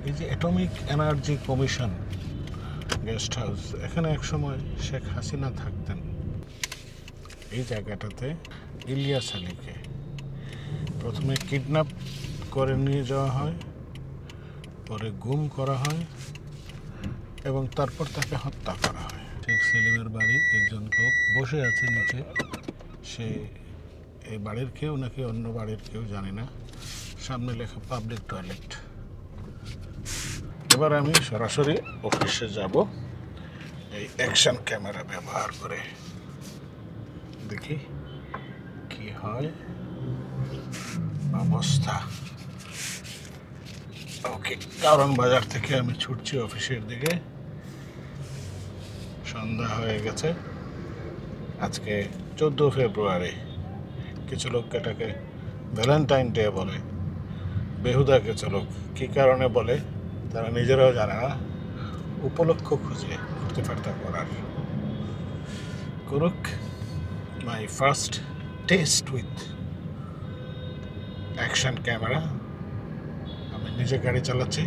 এই যে atomic energy commission guest house, এখানে একসময় শেখ হাসিনা থাকতেন। এই জায়গাটাতে ইলিয়াস আলীকে প্রথমে কিডন্যাপ করে নিয়ে যাওয়া হয়, পরে গুম করা হয় এবং তারপর তাকে হত্যা করা হয়। শেখ সেলিমের বাড়ি, একজন লোক বসে আছে নিচে, সে এই বাড়ির কেউ নাকি অন্য বাড়ির কেউ জানি না, সামনে লেখা পাবলিক টয়লেট। এবার আমি সরাসরি অফিসে যাব এই অ্যাকশন ক্যামেরা ব্যবহার করে, দেখি কি হয় অবস্থা। ওকে, কারণ বাজার থেকে আমি ছুটছি অফিসের দিকে। সন্ধ্যা হয়ে গেছে। আজকে 14 ফেব্রুয়ারি। কিছু লোক এটাকে ভ্যালেন্টাইন ডে বলে, বেহুদা কিছু লোক কী কারণে বলে তারা নিজেরাও জানে না, উপলক্ষ খুঁজে ফুর্তিফার্তা করার। করুক। My first test with action camera. আমি নিজে গাড়ি চালাচ্ছি,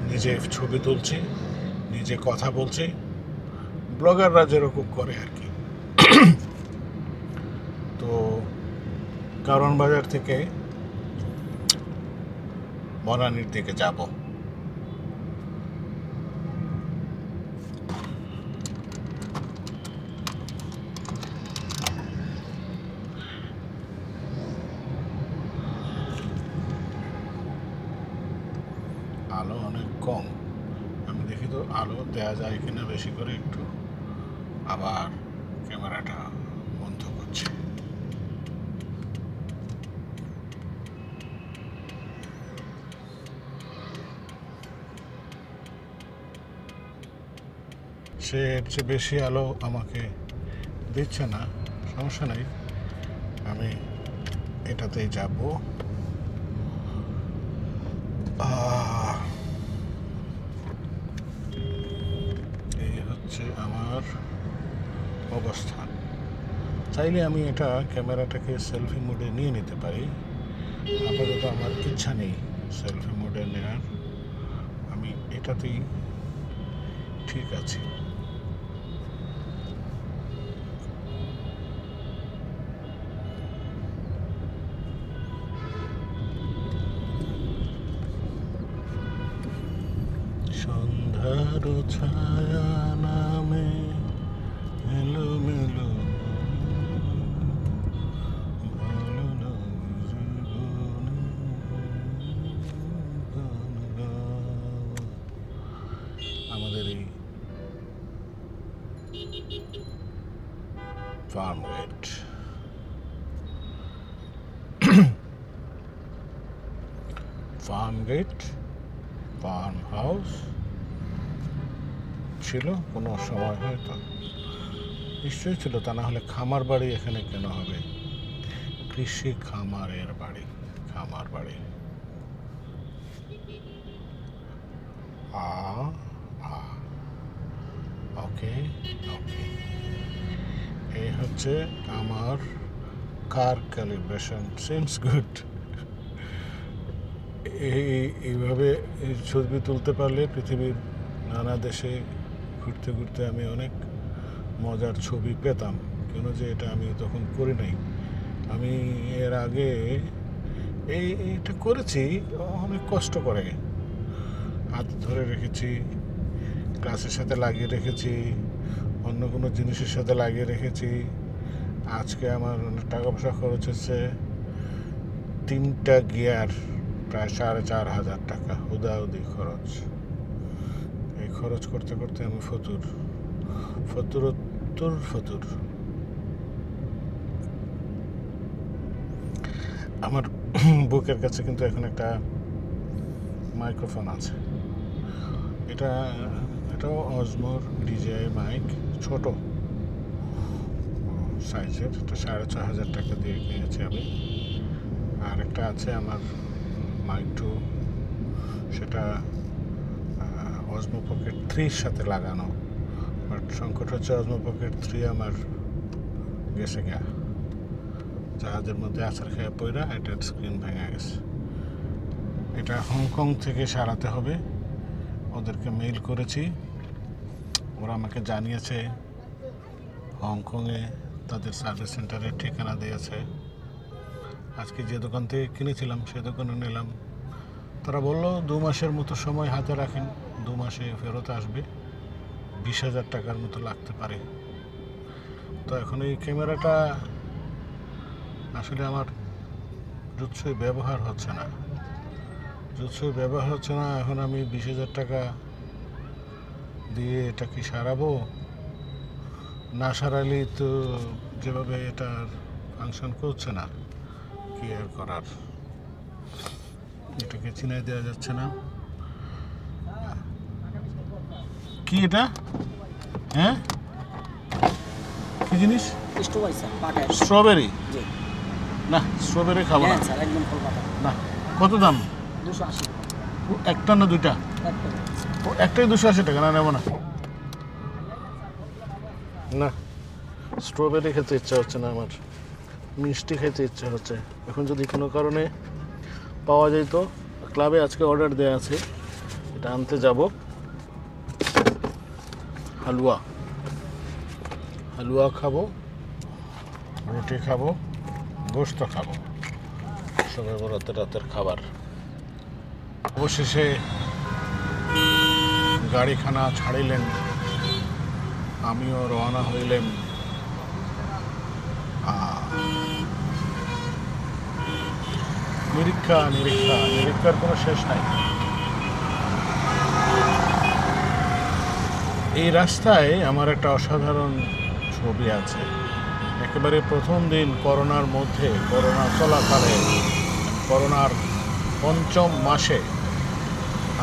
নিজে ছবি তুলছি, নিজে কথা বলছি, ব্লগাররা যেরকম করে আর কি। তো কারণ বাজার থেকে বনানীর দিকে যাব। আলো অনেক কম, আমি দেখি তো আলো দেওয়া যায় কিনা বেশি করে একটু। আবার ক্যামেরাটা বন্ধ করছে। সে এর চেয়ে বেশি আলো আমাকে দিচ্ছে না, সমস্যা নেই, আমি এটাতেই যাব। এই হচ্ছে আমার অবস্থান। চাইলে আমি এটা ক্যামেরাটাকে সেলফি মোডে নিয়ে নিতে পারি, আপাতত আমার ইচ্ছা নেই সেলফি মোডে নেওয়ার, আমি এটাতেই ঠিক আছে। সন্ধ্যার ছায়া নামে এলো মেলো, ভালো লাগে জীবনে। আমাদের এই Farmgate, Farmgate, farm house ছিল কোনো সময়, হয়তো নিশ্চয়ই ছিল, তা না হলে খামার বাড়ি এখানে কেন হবে? কৃষি খামারের বাড়ি, খামার বাড়ি। ওকে ওকে, এই হচ্ছে আমার কার ক্যালিব্রেশন, সিমস গুড। এইভাবে ছবি তুলতে পারলে পৃথিবীর নানা দেশে ঘুরতে ঘুরতে আমি অনেক মজার ছবি পেতাম, কেন যে এটা আমি তখন করি নাই। আমি এর আগে এইটা করেছি অনেক কষ্ট করে, হাত ধরে রেখেছি, গ্লাসের সাথে লাগিয়ে রেখেছি, অন্য কোনো জিনিসের সাথে লাগিয়ে রেখেছি। আজকে আমার অনেক টাকা পয়সা খরচ হচ্ছে, 3টা গিয়ার প্রায় 4,500 টাকা হুদাহুদি খরচ। এই খরচ করতে করতে আমি ফতুর। আমার বুকের কাছে কিন্তু এখন একটা মাইক্রোফোন আছে, এটাও অজমোর ডিজিআই মাইক, ছোট সাইজের, এটা 6,500 টাকা দিয়ে কিনেছি আমি। আর একটা আছে আমার মাইক 2, সেটা অজমো পকেট 3 সাথে লাগানো, বাট সংকট হচ্ছে অজমো পকেট 3 আমার গেছে গা, জাহাজের মধ্যে আছাড় খেয়ে পড়া, এটার স্ক্রিন ভেঙে গেছে। এটা হংকং থেকে সারাতে হবে। ওদেরকে মেইল করেছি, ওরা আমাকে জানিয়েছে হংকংয়ে তাদের সার্ভিস সেন্টারের ঠিকানা দিয়েছে। আজকে যে দোকান থেকে কিনেছিলাম সে দোকানে নিলাম। তারা বলল 2 মাসের মতো সময় হাতে রাখেন, 2 মাসে ফেরত আসবে, 20,000 টাকার মতো লাগতে পারে। তো এখন এই ক্যামেরাটা আসলে আমার জুৎসই ব্যবহার হচ্ছে না, এখন আমি 20,000 টাকা দিয়ে এটা কি সারাবো? না সারালেই তো যেভাবে এটার ফাংশন করছে না, কি আর করার। এটাকে চিনাই দেওয়া যাচ্ছে না। কি এটা? হ্যাঁ, কি জিনিস? স্ট্রবেরি? না, স্ট্রবেরি খাবো না। না, কত দাম? 280 একটা না দুইটা? একটাই 280 টাকা। না, নেবো না। না, স্ট্রবেরি খেতে ইচ্ছা হচ্ছে না আমার, মিষ্টি খেতে ইচ্ছা হচ্ছে। এখন যদি কোনো কারণে পাওয়া যায় তো ক্লাবে আজকে অর্ডার দেওয়া আছে, এটা আনতে যাব। হালুয়া খাবো, রুটি খাবো, গোশত খাবো, সবাই রাতের খাবার। অবশেষে গাড়িখানা ছাড়িলেন, আমিও রওনা হইলেন। নিরীক্ষার কোনো শেষ নাই। এই রাস্তায় আমার একটা অসাধারণ ছবি আছে। একেবারে প্রথম দিন করোনার মধ্যে, করোনা চলাকালে, করোনার 5ম মাসে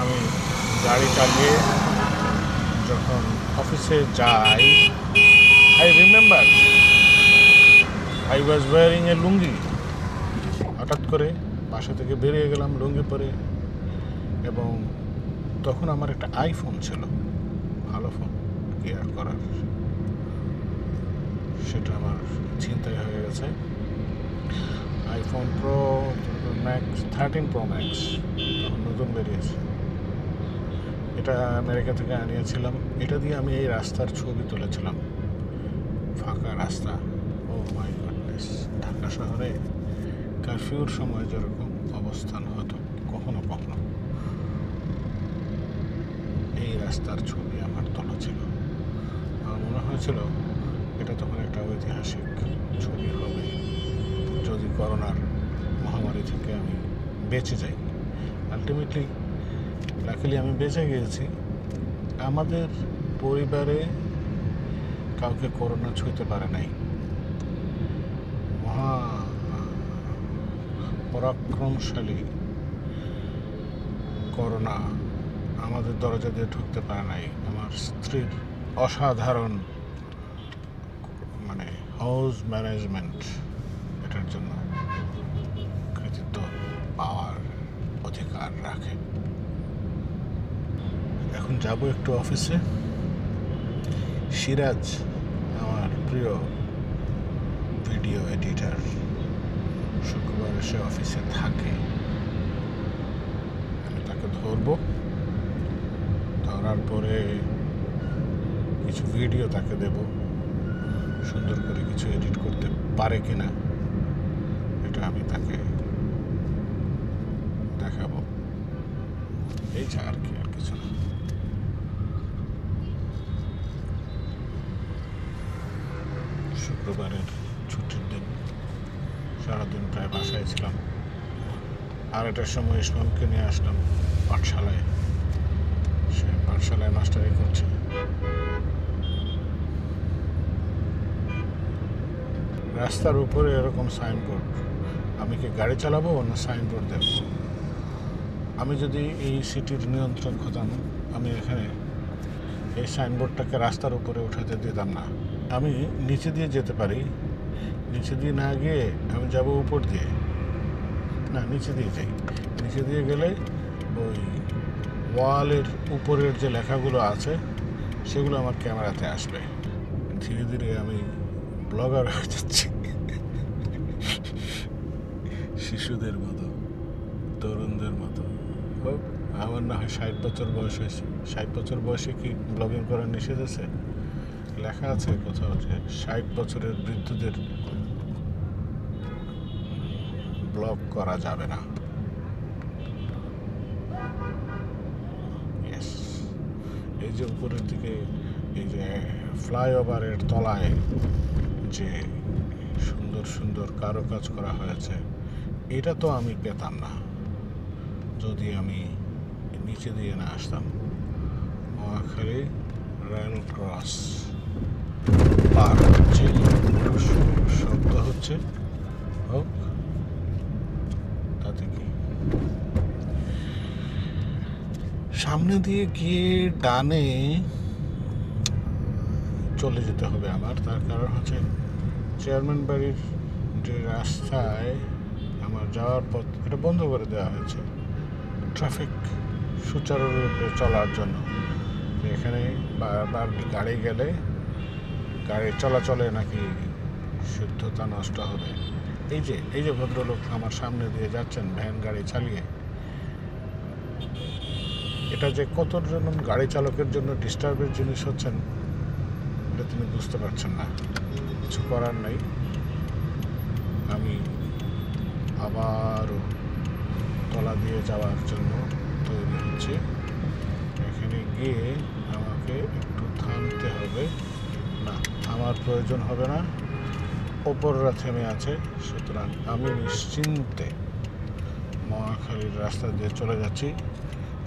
আমি গাড়ি চালিয়ে যখন অফিসে যাই, I remember I was wearing a lungi. হঠাৎ করে বাসা থেকে বেরিয়ে গেলাম লুঙ্গি পরে, এবং তখন আমার একটা আইফোন ছিল, ভালো ফোন, কি আর করার, সেটা আমার চিন্তায় হয়ে গেছে। IPhone pro max 13 pro max তখন নতুন বেরিয়েছে। এটা আমেরিকা থেকে আনিয়েছিলাম। এটা দিয়ে আমি এই রাস্তার ছবি তুলেছিলাম, ফাঁকা রাস্তা। ও মাই গডনেস, ঢাকা শহরে কারফিউর সময় যেরকম অবস্থান হতো কখনো কখনো, এই রাস্তার ছবি আমার তোলা ছিল। আমার মনে হয়েছিল এটা তখন একটা ঐতিহাসিক ছবি হবে, যদি করোনার মহামারী থেকে আমি বেঁচে যাই। আলটিমেটলি লাকিলি আমি বেঁচে গিয়েছি। আমাদের পরিবারে কাউকে করোনা ছুঁতে পারে নাই। মহা পরাক্রমশালী করোনা আমাদের দরজা দিয়ে ঢুকতে পারে নাই। আমার স্ত্রীর অসাধারণ হাউস ম্যানেজমেন্ট এটার জন্য কৃতিত্ব পাওয়ার অধিকার রাখে। এখন যাব একটু অফিসে। সিরাজ আমার প্রিয় ভিডিও এডিটর, শুক্রবার এসে অফিসে থাকে। আমি তাকে ধরবো, ধরার পরে কিছু ভিডিও তাকে দেব, সুন্দর করে কিছু এডিট করতে পারে কিনা এটা আমি তাকে দেখাবো। এই যা, আর কি, আর কিছু না। শুক্রবারের ছুটির দিন, সারাদিন প্রায় বাসায় ছিলাম। 2:30টার সময় ইসমামকে নিয়ে আসলাম পাঠশালায়। সে পাঠশালায় মাস্টারি করছে। রাস্তার উপরে এরকম সাইনবোর্ড, আমি কি গাড়ি চালাবো না সাইনবোর্ড দেব? আমি যদি এই সিটির নিয়ন্ত্রক হতাম, আমি এখানে এই সাইনবোর্ডটাকে রাস্তার উপরে উঠাতে দিতাম না। আমি নিচে দিয়ে যেতে পারি, নিচে দিয়ে না গিয়ে আমি যাব উপর দিয়ে। না, নিচে দিয়ে যাই। নিচে দিয়ে গেলে ওই ওয়ালের উপরের যে লেখাগুলো আছে সেগুলো আমার ক্যামেরাতে আসবে। ধীরে ধীরে আমি ব্লগার হয়ে যাচ্ছি, শিশুদের মতো, তরুণদের মতো। হোক, আমার না হয় 60 বছর বয়স হয়েছে। 60 বছর বয়সে কি ব্লগিং করা নিষেধ আছে? লেখা আছে কোথাও যে 60 বছরের বৃদ্ধদের ব্লগ করা যাবে না। Yes. এই যে উপরের দিকে এই যে ফ্লাইওভারের তলায় যে সুন্দর সুন্দর কারুকাজ করা হয়েছে, এটা তো আমি পেতাম না যদি আমি নিচে দিয়ে না আসতাম। মহাখালী রেল ক্রস পার হচ্ছে, শব্দ হচ্ছে, হোক, তাতে কি। সামনে দিয়ে গিয়ে ডানে চলে যেতে হবে আমার। তার কারণ হচ্ছে চেয়ারম্যান বাড়ির যে রাস্তায় আমার যাওয়ার পথ, এটা বন্ধ করে দেওয়া হয়েছে ট্রাফিক সুচারুরূপে চলার জন্য। এখানে বারবার গাড়ি গেলে গাড়ি চলাচলে নাকি শুদ্ধতা নষ্ট হবে। এই যে ভদ্রলোক আমার সামনে দিয়ে যাচ্ছেন ভ্যান গাড়ি চালিয়ে, এটা যে কতজন গাড়ি চালকের জন্য ডিস্টার্বের জিনিস হচ্ছেন এটা তিনি বুঝতে পারছেন না। কিছু করার নাই, আমি আবারও তলা দিয়ে যাওয়ার জন্য তৈরি হচ্ছে। এখানে গিয়ে আমাকে একটু থামতে হবে। না, আমার প্রয়োজন হবে না, ওপররা থেমে আছে, সুতরাং আমি নিশ্চিন্তে মহাখালীর রাস্তা দিয়ে চলে যাচ্ছি।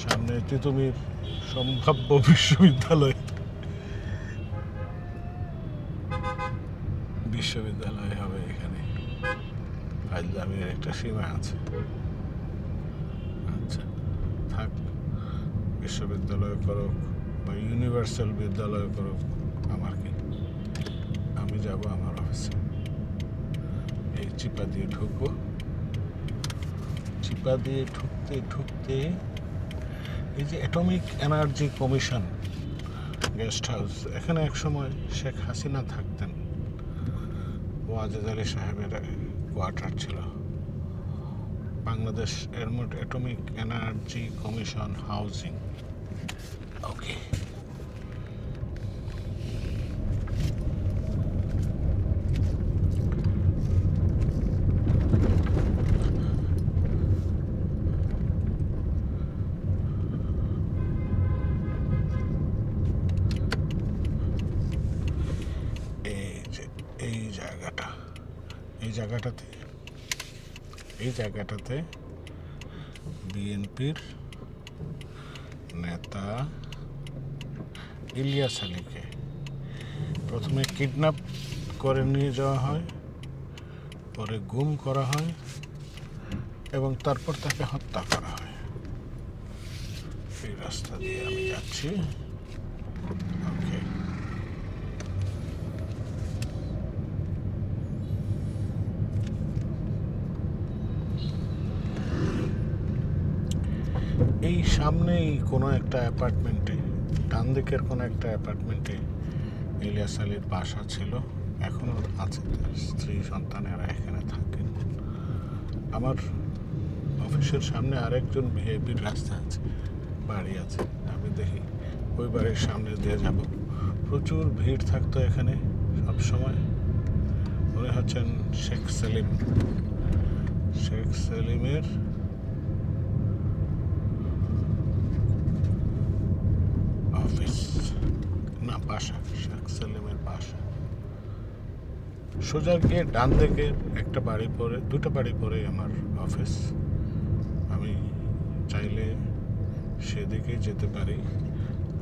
সামনে তিতুমির সম্ভাব্য বিশ্ববিদ্যালয় হবে এখানে। ফাইজলামের একটা সীমা আছে। আচ্ছা থাক, বিশ্ববিদ্যালয় করুক বা ইউনিভার্সাল বিদ্যালয় করুক, আমার কি, আমি যাব আমার অফিসে। এই চিপা দিয়ে ঢুকবো। চিপা দিয়ে ঢুকতে ঢুকতে এই যে atomic energy commission guest house, এখানে একসময় শেখ হাসিনা থাকতেন। ওয়াজেদ আলী সাহেবের কোয়ার্টার ছিল। Bangladesh atomic energy commission housing. Okay, এই জায়গাটাতে বিএনপির নেতা ইলিয়াস আলীকে প্রথমে কিডন্যাপ করে নিয়ে যাওয়া হয়, পরে গুম করা হয় এবং তারপর তাকে হত্যা করা হয়। এই রাস্তা দিয়ে আমি যাচ্ছি। ওকে, এই সামনেই কোনো একটা অ্যাপার্টমেন্টে, ডান দিকের কোনো একটা অ্যাপার্টমেন্টে ইলিয়াস আলীর বাসা ছিল, এখনও আছে। স্ত্রী সন্তানেরা এখানে থাকেন। আমার অফিসের সামনে আরেকজন ভিআইপির রাস্তা আছে, বাড়ি আছে। আমি দেখি ওই বাড়ির সামনে দিয়ে যাব। প্রচুর ভিড় থাকতো এখানে সব সময়। উনি হচ্ছেন শেখ সেলিম। শেখ সেলিমের অফিস না বাসা, শেখ সেলিমের বাসা। সোজা গিয়ে ডান দিকে একটা বাড়ি পরে, দুটো বাড়ি পরে আমার অফিস। আমি চাইলে সেদিকে যেতে পারি,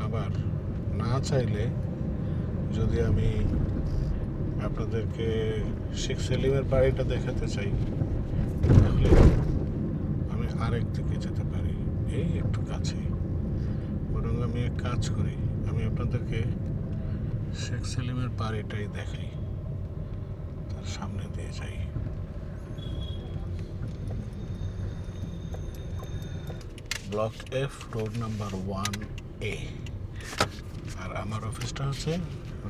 আবার না চাইলে যদি আমি আপনাদেরকে শেখ সেলিমের বাড়িটা দেখাতে চাই তাহলে আমি আরেক দিকে যেতে পারি, এই একটু কাছে। বরং আমি এক কাজ করি, আমি আপনাদেরকে শেখ সেলিমের বাড়িটাই দেখাই, তার সামনে দিয়ে যাই। Block F, road number 1A, আর আমার অফিসটা হচ্ছে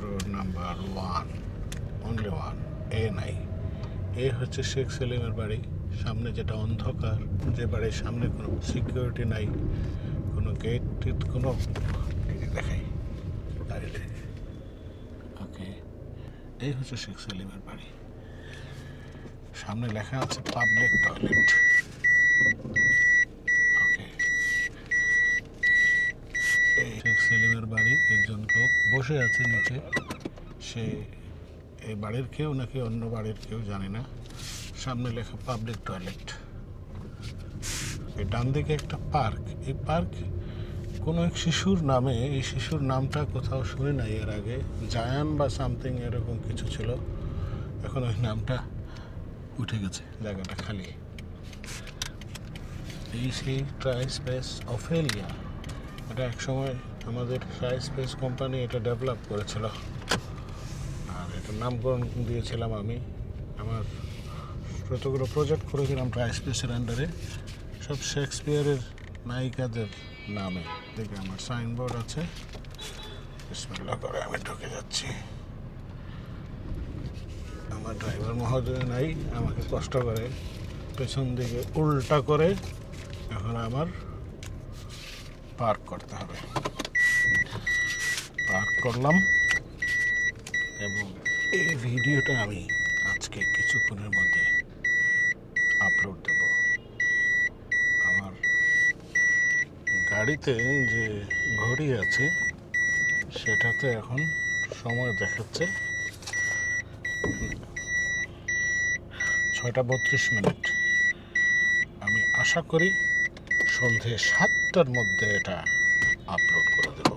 রোড নাম্বার 1, অনলি 1, A নাই। এ হচ্ছে শেখ সেলিমের বাড়ি, সামনে যেটা অন্ধকার, যে বাড়ির সামনে কোনো সিকিউরিটি নাই, কোনো গেট টেট, কোনো দেখাই ওকে, এই হচ্ছে শেখ সেলিমের বাড়ি। সামনে লেখা আছে পাবলিক টয়লেট। ওকে, এই শেখ সেলিমের বাড়ি। একজন লোক বসে আছে নিচে, সে এই বাড়ির কেউ নাকি অন্য বাড়ির কেউ জানি না। সামনে লেখা পাবলিক টয়লেট। এই ডান দিকে একটা পার্ক। এই পার্ক কোনো এক শিশুর নামে, এই শিশুর নামটা কোথাও শুনি নাই এর আগে, জায়ান বা সামথিং এরকম কিছু ছিল। এখন ওই নামটা উঠে গেছে, জায়গাটা খালি। এই সেই ট্রাই স্পেস অফেলিয়া, এটা একসময় আমাদের ট্রাই স্পেস কোম্পানি এটা ডেভেলপ করেছিল, আর এটার নামকরণ দিয়েছিলাম আমি। আমার যতগুলো প্রজেক্ট করেছিলাম ট্রাই স্পেসের আন্ডারে, সব শেক্সপিয়ারের নায়িকাদের নামে। দেখে আমার সাইনবোর্ড আছে, বিসমিল্লাহ করে আমি ঢুকে যাচ্ছি। আমার ড্রাইভার মহোদয় নাই, আমাকে কষ্ট করে পেছন দিকে উল্টা করে এখন আমার পার্ক করতে হবে। পার্ক করলাম এবং এই ভিডিওটা আমি আজকে কিছুক্ষণের মধ্যে আপলোড দেব। আমার গাড়িতে যে ঘড়ি আছে সেটাতে এখন সময় দেখাচ্ছে 6:32। আমি আশা করি সন্ধে 7টার মধ্যে এটা আপলোড করে দেব।